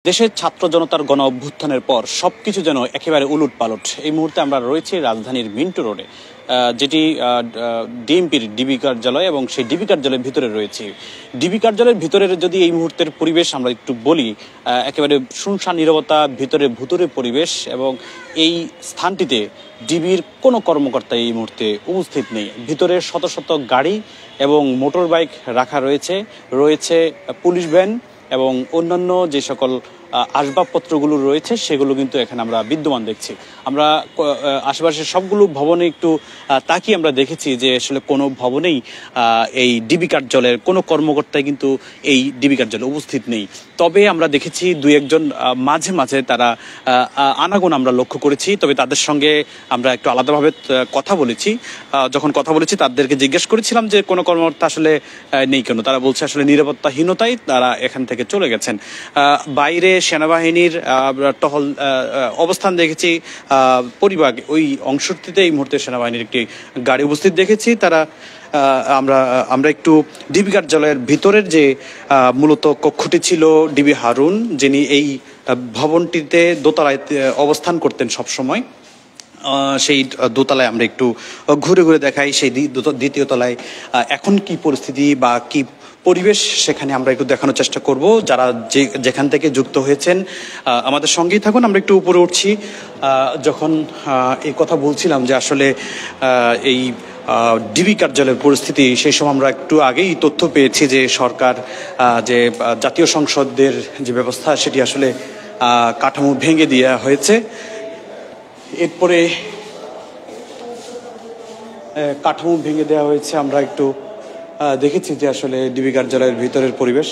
দেশের ছাত্র জনতার গণ অভ্যুত্থানের পর সবকিছু যেন একেবারে উলটপালট। এই মুহূর্তে আমরা রয়েছি রাজধানীর মিন্টো রোডে, যেটি ডিএমপির ডিবি কার্যালয়, এবং সেই ডিবি কার্যালয়ের ভিতরে রয়েছে। ডিবি কার্যালয়ের ভিতরের যদি এই মুহূর্তের পরিবেশ আমরা একটু বলি, একেবারে শুনশান নীরবতা, ভিতরে ভুতুরে পরিবেশ, এবং এই স্থানটিতে ডিবির কোনো কর্মকর্তা এই মুহূর্তে উপস্থিত নেই। ভিতরে শত শত গাড়ি এবং মোটর বাইক রাখা রয়েছে, রয়েছে পুলিশ ভ্যান এবং অন্যান্য যে সকল আসবাবপত্রগুলো রয়েছে সেগুলো কিন্তু এখানে আমরা বিদ্যমান দেখছি। আমরা আশেপাশের সবগুলো ভবনে একটু তাকিয়ে আমরা দেখেছি যে আসলে কোনো ভবনেই এই ডিবি কার্যালয়ের কোনো কর্মকর্তাই কিন্তু এই ডিবি কার্যালয়ে উপস্থিত নেই। তবে আমরা দেখেছি দুই একজন মাঝে মাঝে তারা আনাগোনা আমরা লক্ষ্য করেছি। তবে তাদের সঙ্গে আমরা একটু আলাদাভাবে কথা বলেছি। যখন কথা বলেছি তাদেরকে জিজ্ঞেস করেছিলাম যে কোনো কর্মকর্তা আসলে নেই কেন। তারা বলছে আসলে নিরাপত্তাহীনতায় তারা এখান থেকে চলে গেছেন। বাইরে সেনাবাহিনীর টহল অবস্থান দেখেছি পরিবার ওই অংশটিতে। এই মুহূর্তে সেনাবাহিনীর একটি গাড়ি উপস্থিত দেখেছি। তারা আমরা একটু ডিবি কার্যালয়ের ভিতরের যে মূলত কক্ষটি ছিল ডিবি হারুন, যিনি এই ভবনটিতে দোতলায় অবস্থান করতেন সবসময়, সেই দোতলায় আমরা একটু ঘুরে ঘুরে দেখাই। সেই দ্বিতীয় তলায় এখন কি পরিস্থিতি বা কি পরিবেশ সেখানে আমরা একটু দেখানোর চেষ্টা করব। যারা যেখান থেকে যুক্ত হয়েছেন আমাদের সঙ্গেই থাকুন। আমরা একটু উপরে উঠছি। যখন এই কথা বলছিলাম যে আসলে এই ডিবি কার্যালয়ের পরিস্থিতি, সেই সময় আমরা একটু আগেই তথ্য পেয়েছি যে সরকার যে জাতীয় সংসদের যে ব্যবস্থা সেটি আসলে কাঠামো ভেঙে দেওয়া হয়েছে। এরপরে কাঠামো ভেঙে দেওয়া হয়েছে। আমরা একটু দেখেছি যে আসলে ডিবি কার্যালয়ের ভিতরের পরিবেশ।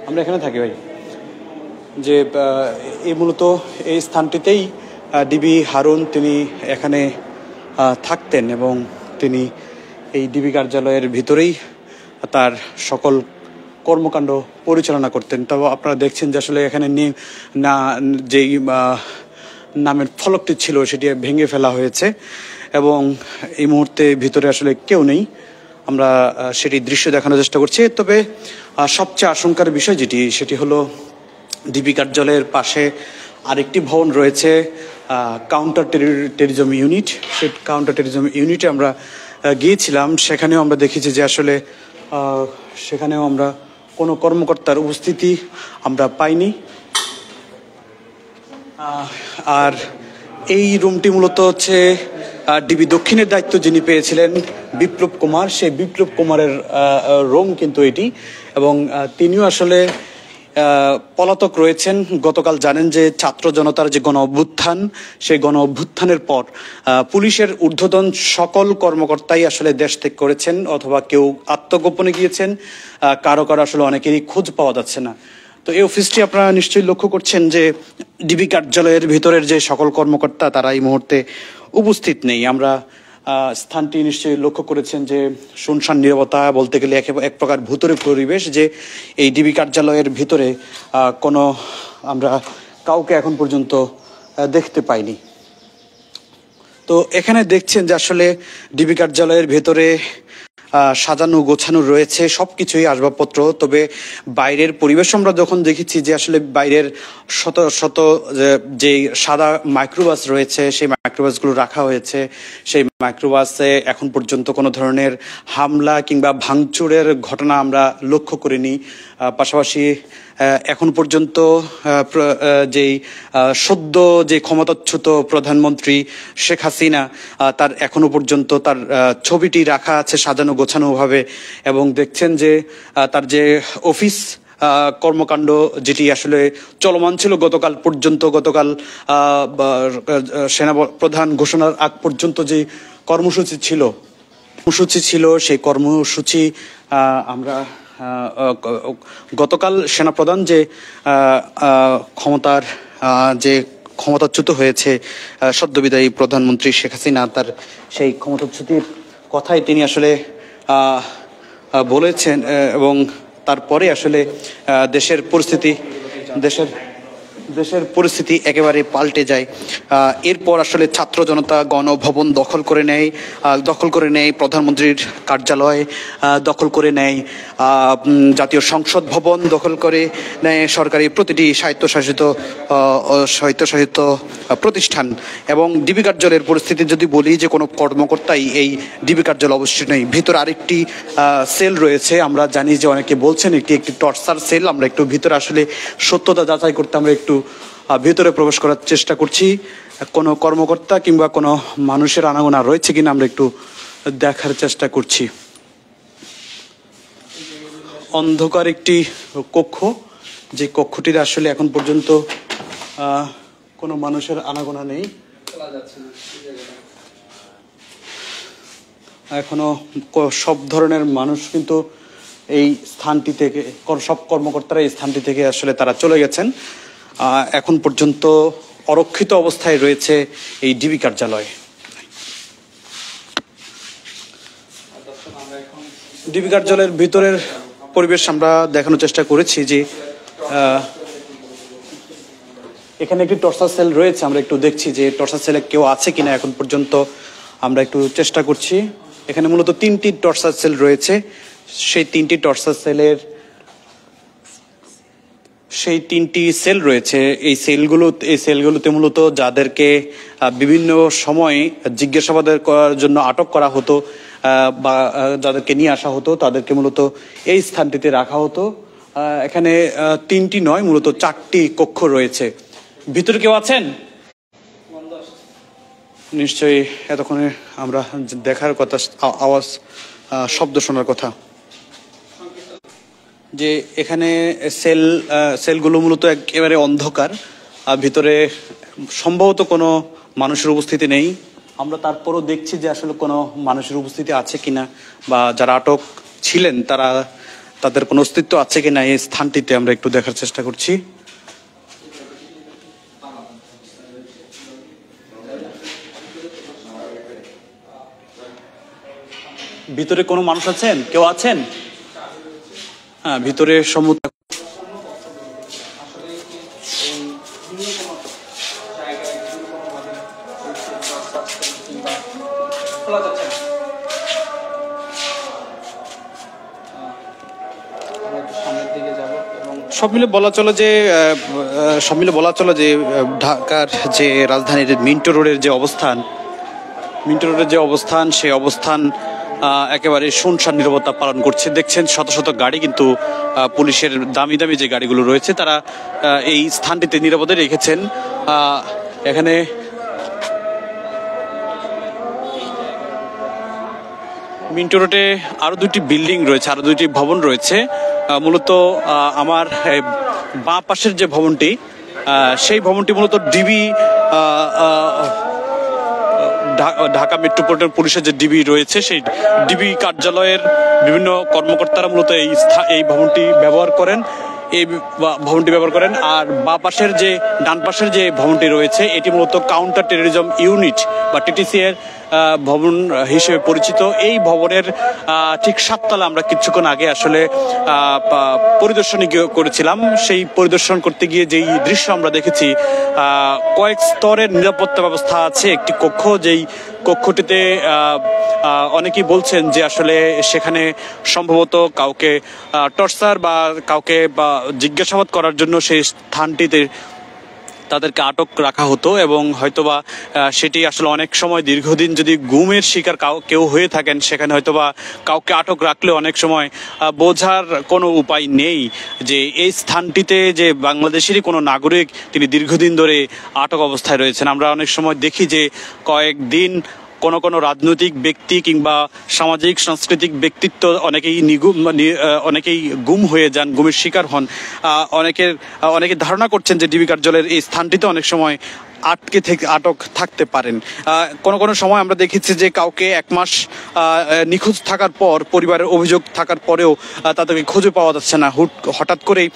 আমরা এখানে থাকি ভাই, যে এই মূলত এই স্থানটিতেই ডিবি হারুন তিনি এখানে থাকতেন এবং তিনি এই ডিবি কার্যালয়ের ভিতরেই তার সকল কর্মকাণ্ড পরিচালনা করতেন। তবে আপনারা দেখছেন যে আসলে এখানে যেই নামের ফলকটি ছিল সেটি ভেঙে ফেলা হয়েছে এবং এই মুহূর্তে ভিতরে আসলে কেউ নেই। আমরা সেটি দৃশ্য দেখানোর চেষ্টা করছি। তবে সবচেয়ে আশঙ্কার বিষয় সেটি হলো ডিবি কার্যালয়ের পাশে আরেকটি ভবন রয়েছে, কাউন্টার টেররিজম ইউনিট। সেই কাউন্টার টেররিজম ইউনিটে আমরা গিয়েছিলাম। সেখানেও আমরা দেখেছি যে আসলে সেখানেও আমরা কোনো কর্মকর্তার উপস্থিতি আমরা পাইনি। আর এই রুমটি মূলত হচ্ছে ডিবি দক্ষিণের দায়িত্ব যিনি পেয়েছিলেন বিপ্লব কুমার, সেই বিপ্লব কুমারের রুম কিন্তু এটি, এবং তিনিও আসলে পলাতক রয়েছেন। গতকাল জানেন যে ছাত্র জনতার যে গণ অভ্যুত্থান, সেই গণ অভ্যুত্থানের পর পুলিশের ঊর্ধ্বতন সকল কর্মকর্তাই আসলে দেশ ত্যাগ করেছেন অথবা কেউ আত্মগোপনে গিয়েছেন, কারো আসলে অনেকেরই খোঁজ পাওয়া যাচ্ছে না। তো এই অফিসটি আপনারা নিশ্চয়ই লক্ষ্য করছেন যে ডিবি কার্যালয়ের ভিতরের যে সকল কর্মকর্তা তারা এই মুহূর্তে উপস্থিত নেই। আমরা স্থানটি নিশ্চয়ই লক্ষ্য করেছেন যে শুনশান নীরবতা, বলতে গেলে এক প্রকার ভুতুরে পরিবেশ, যে এই ডিবি কার্যালয়ের ভিতরে কোনো আমরা কাউকে এখন পর্যন্ত দেখতে পাইনি। তো এখানে দেখছেন যে আসলে ডিবি কার্যালয়ের ভেতরে সাজানো গোছানো রয়েছে সবকিছুই আসবাবপত্র। তবে বাইরের পরিবেশ আমরা যখন দেখেছি যে আসলে বাইরের শত শত যে সাদা মাইক্রোবাস রয়েছে সেই মাইক্রোবাসগুলো রাখা হয়েছে। সেই মাইক্রোবাসে এখন পর্যন্ত কোনো ধরনের হামলা কিংবা ভাঙচুরের ঘটনা আমরা লক্ষ্য করিনি। পাশাপাশি এখন পর্যন্ত যেই সদ্য যে ক্ষমতাচ্যুত প্রধানমন্ত্রী শেখ হাসিনা, তার এখনো পর্যন্ত তার ছবিটি রাখা আছে সাজানো গোছানোভাবে, এবং দেখছেন যে তার যে অফিস কর্মকাণ্ড যেটি আসলে চলমান ছিল গতকাল পর্যন্ত, গতকাল সেনা প্রধান ঘোষণার আগ পর্যন্ত যে কর্মসূচি ছিল সেই কর্মসূচি আমরা গতকাল সেনাপ্রধান যে ক্ষমতাচ্যুত হয়েছে সদ্যবিদায়ী প্রধানমন্ত্রী শেখ হাসিনা, তার সেই ক্ষমতাচ্যুতির কথাই তিনি আসলে বলেছেন, এবং তারপরে আসলে দেশের পরিস্থিতি দেশের পরিস্থিতি একেবারে পাল্টে যায়। এরপর আসলে ছাত্র জনতা গণভবন দখল করে নেয় প্রধানমন্ত্রীর কার্যালয়, দখল করে নেয় জাতীয় সংসদ ভবন, দখল করে নেয় সরকারি প্রতিটি স্বায়ত্তশাসিত প্রতিষ্ঠান। এবং ডিবি কার্যালয়ের পরিস্থিতি যদি বলি যে কোনো কর্মকর্তাই এই ডিবি কার্যালয় অবশ্যই নেই। ভিতরে আরেকটি সেল রয়েছে, আমরা জানি যে অনেকে বলছেন একটি টর্চার সেল। আমরা একটু ভিতরে আসলে সত্যতা যাচাই করতে আমরা একটু ভিতরে প্রবেশ করার চেষ্টা করছি। কোনো কর্মকর্তা কিংবা কোনো মানুষের আনাগোনা রয়েছে কিনা আমরা একটু দেখার চেষ্টা করছি। অন্ধকার একটি কক্ষ, যে কক্ষটির আসলে এখন পর্যন্ত কোনো মানুষের আনাগোনা নেই। এখনো সব ধরনের মানুষ কিন্তু এই স্থানটি থেকে, সব কর্মকর্তারা এই স্থানটি থেকে আসলে তারা চলে গেছেন। এখন পর্যন্ত অরক্ষিত অবস্থায় রয়েছে এই ডিবি কার্যালয়। ডিবি কার্যালয়ের ভিতরের পরিবেশ আমরা দেখানোর চেষ্টা করেছি যে এখানে একটি টর্চার সেল রয়েছে। আমরা একটু দেখছি যে টর্চার সেলে কেউ আছে কিনা এখন পর্যন্ত আমরা একটু চেষ্টা করছি। এখানে মূলত 3টি টর্চার সেল রয়েছে। সেই 3টি টর্চার সেল রয়েছে। এই সেলগুলোতে মূলত যাদেরকে বিভিন্ন সময় জিজ্ঞাসাবাদ করার জন্য আটক করা হতো বা যাদেরকে নিয়ে আসা হতো তাদেরকে মূলত এই স্থানটিতে রাখা হতো। এখানে 3টি নয়, মূলত 4টি কক্ষ রয়েছে। ভিতরে কেউ আছেন? নিশ্চয়ই এতক্ষণে আমরা দেখার কথা, আওয়াজ শব্দ শোনার কথা, যে এখানে সেলগুলো মূলত একেবারে অন্ধকার। ভিতরে সম্ভবত কোনো মানুষের উপস্থিতি নেই। আমরা তারপরও দেখছি যে আসলে কোনো মানুষের উপস্থিতি আছে কিনা বা যারা আটক ছিলেন তাদের কোনো অস্তিত্ব আছে কিনা এই স্থানটিতে আমরা একটু দেখার চেষ্টা করছি। ভিতরে কোনো মানুষ আছেন? কেউ আছেন? হ্যাঁ, ভিতরে সমুদ্র সব মিলে বলা চলে যে ঢাকার যে রাজধানীর মিন্টো রোডের যে অবস্থান সেই অবস্থান একেবারে শুনশান নীরবতা পালন করছে। দেখছেন শত শত গাড়ি, কিন্তু পুলিশের দামি দামি যে গাড়িগুলো রয়েছে তারা এই স্থানটিতে নীরবতা রেখেছেন। এখানে মিন্টো রোডে আরো 2টি বিল্ডিং রয়েছে, আরো 2টি ভবন রয়েছে। মূলত আমার বাঁ পাশের যে ভবনটি, সেই ভবনটি মূলত ডিবি ঢাকা মেট্রোপলিটন পুলিশের যে ডিবি রয়েছে সেই ডিবি কার্যালয়ের বিভিন্ন কর্মকর্তারা মূলত এই ভবনটি ব্যবহার করেন। আর ডান পাশের যে ভবনটি রয়েছে এটি মূলত কাউন্টার টেররিজম ইউনিট বা টিটিসি এর ভবন হিসেবে পরিচিত। এই ভবনের ঠিক 7 তলা আমরা কিছুক্ষণ আগে আসলে পরিদর্শনে করেছিলাম। সেই পরিদর্শন করতে গিয়ে যেই দৃশ্য আমরা দেখেছি, কয়েক স্তরের নিরাপত্তা ব্যবস্থা আছে। একটি কক্ষ, যেই কক্ষটিতে অনেকেই বলছেন যে আসলে সেখানে সম্ভবত কাউকে টর্চার বা কাউকে জিজ্ঞাসাবাদ করার জন্য সেই স্থানটিতে তাদেরকে আটক রাখা হতো। এবং হয়তোবা সেটি আসলে অনেক সময় দীর্ঘদিন যদি গুমের শিকার কেউ হয়ে থাকেন, সেখানে হয়তোবা কাউকে আটক রাখলে অনেক সময় বোঝার কোনো উপায় নেই যে এই স্থানটিতে যে বাংলাদেশেরই কোনো নাগরিক তিনি দীর্ঘদিন ধরে আটক অবস্থায় রয়েছেন। আমরা অনেক সময় দেখি যে কয়েকদিন কোনো রাজনৈতিক ব্যক্তি কিংবা সামাজিক সাংস্কৃতিক ব্যক্তিত্ব অনেকেই গুম হয়ে যান, গুমের শিকার হন। অনেকে ধারণা করছেন যে ডিবি কার্যালয়ের এই স্থানটিতে অনেক সময় আটক থাকতে পারেন। কোনো কোনো সময় আমরা দেখেছি যে কাউকে 1 মাস নিখোঁজ থাকার পর, পরিবারের অভিযোগ থাকার পরেও তাদেরকে খুঁজে পাওয়া যাচ্ছে না। হঠাৎ করেই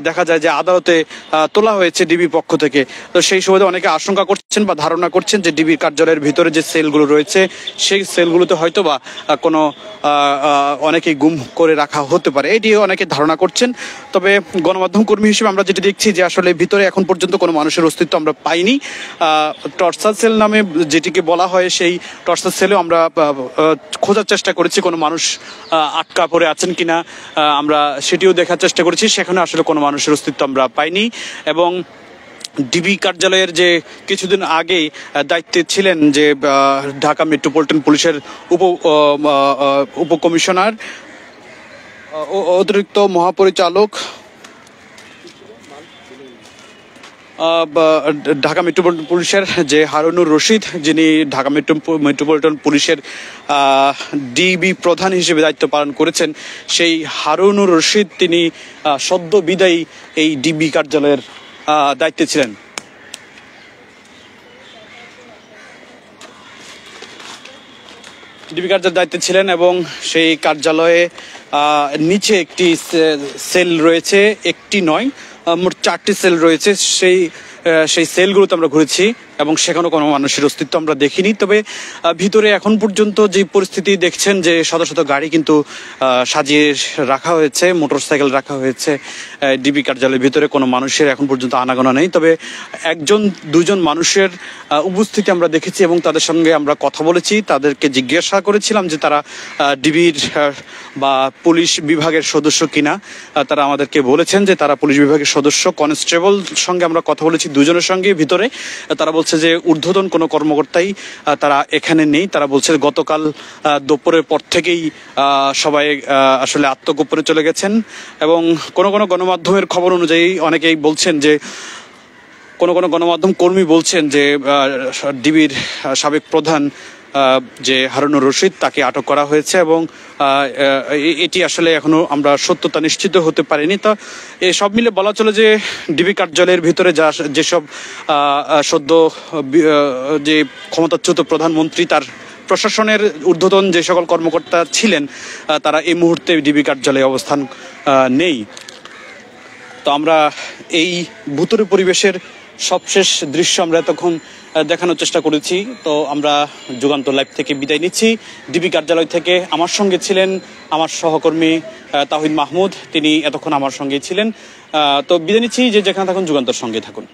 দেখা যায় যে আদালতে তোলা হয়েছে ডিবি পক্ষ থেকে। তো সেই সুবাদে অনেকে আশঙ্কা করছেন বা ধারণা করছেন যে ডিবির কার্যালয়ের ভিতরে যে সেলগুলো রয়েছে সেই সেলগুলোতে হয়তো বা কোনো অনেকেই গুম করে রাখা হতে পারে, এটি অনেকে ধারণা করছেন। তবে গণমাধ্যম কর্মী হিসেবে আমরা যেটি দেখছি যে আসলে ভিতরে এখন পর্যন্ত কোনো মানুষের অস্তিত্ব আমরা পাইনি। টর্চার সেল নামে যেটিকে বলা হয় সেই টর্চার সেলেও আমরা খোঁজার চেষ্টা করেছি কোনো মানুষ আটকা পড়ে আছেন কিনা, আমরা সেটিও দেখার চেষ্টা করেছি, সেখানে আসলে কোনো মানুষের অস্তিত্ব আমরা পাইনি। এবং ডিবি কার্যালয়ের যে কিছুদিন আগেই দায়িত্বে ছিলেন যে ঢাকা মেট্রোপলিটন পুলিশের উপকমিশনার, অতিরিক্ত মহাপরিচালক ঢাকা মেট্রোপলিটন পুলিশের যে হারুনুর রশিদ, যিনি ঢাকা মেট্রোপলিটন পুলিশের ডিবি প্রধান হিসেবে দায়িত্ব পালন করেছেন, সেই হারুনুর রশিদ তিনি সদ্য বিদায়ী এই ডিবি কার্যালয়ের দায়িত্বে ছিলেন। ডিবি কার্যালয়ের দায়িত্বে ছিলেন এবং সেই কার্যালয়ে নিচে একটি সেল রয়েছে, একটি নয় মোট 4টি সেল রয়েছে। সেই সেলগুলোতে আমরা ঘুরেছি এবং সেখানেও কোনো মানুষের অস্তিত্ব আমরা দেখিনি। তবে ভিতরে এখন পর্যন্ত যে পরিস্থিতি দেখছেন যে শত শত গাড়ি কিন্তু সাজিয়ে রাখা হয়েছে, মোটরসাইকেল রাখা হয়েছে ডিবি কার্যালয়ের ভিতরে, কোনো মানুষের এখন পর্যন্ত আনাগোনা নেই। তবে 1-2জন মানুষের উপস্থিতি আমরা দেখেছি এবং তাদের সঙ্গে আমরা কথা বলেছি, তাদেরকে জিজ্ঞাসা করেছিলাম যে তারা ডিবির বা পুলিশ বিভাগের সদস্য কিনা। তারা আমাদেরকে বলেছেন যে তারা পুলিশ বিভাগের সদস্য। কনস্টেবল সঙ্গে আমরা কথা বলেছি 2জনের সঙ্গে ভিতরে, তারা বলছে যে ঊর্ধ্বতন কোনো কর্মকর্তাই তারা এখানে নেই। তারা বলছে গতকাল দুপুরের পর থেকেই সবাই আসলে আত্মগোপনে চলে গেছেন। এবং কোনো কোনো গণমাধ্যমের খবর অনুযায়ী অনেকেই বলছেন যে, কোনো কোনো গণমাধ্যম কর্মী বলছেন যে ডিবির সাবেক প্রধান যে হারুনুর রশিদ তাকে আটক করা হয়েছে এবং এটি আসলে এখনো আমরা সত্যতা নিশ্চিত হতে পারিনি। তা সব মিলে বলা চলে যে ডিবি কার্যালয়ের ভিতরে যেসব সদ্য যে ক্ষমতাচ্যুত প্রধানমন্ত্রী, তার প্রশাসনের ঊর্ধ্বতন যে সকল কর্মকর্তা ছিলেন, তারা এই মুহূর্তে ডিবি কার্যালয়ে অবস্থান নেই। তো আমরা এই ভুতুড়ে পরিবেশের সবশেষ দৃশ্য আমরা এতক্ষণ দেখানোর চেষ্টা করেছি। তো আমরা যুগান্তর লাইভ থেকে বিদায় নিচ্ছি। ডিবি কার্যালয় থেকে আমার সঙ্গে ছিলেন আমার সহকর্মী তাওহিদ মাহমুদ, তিনি এতক্ষণ আমার সঙ্গে ছিলেন। তো বিদায় নিচ্ছি, যে যেখানে থাকুন যুগান্তর সঙ্গে থাকুন।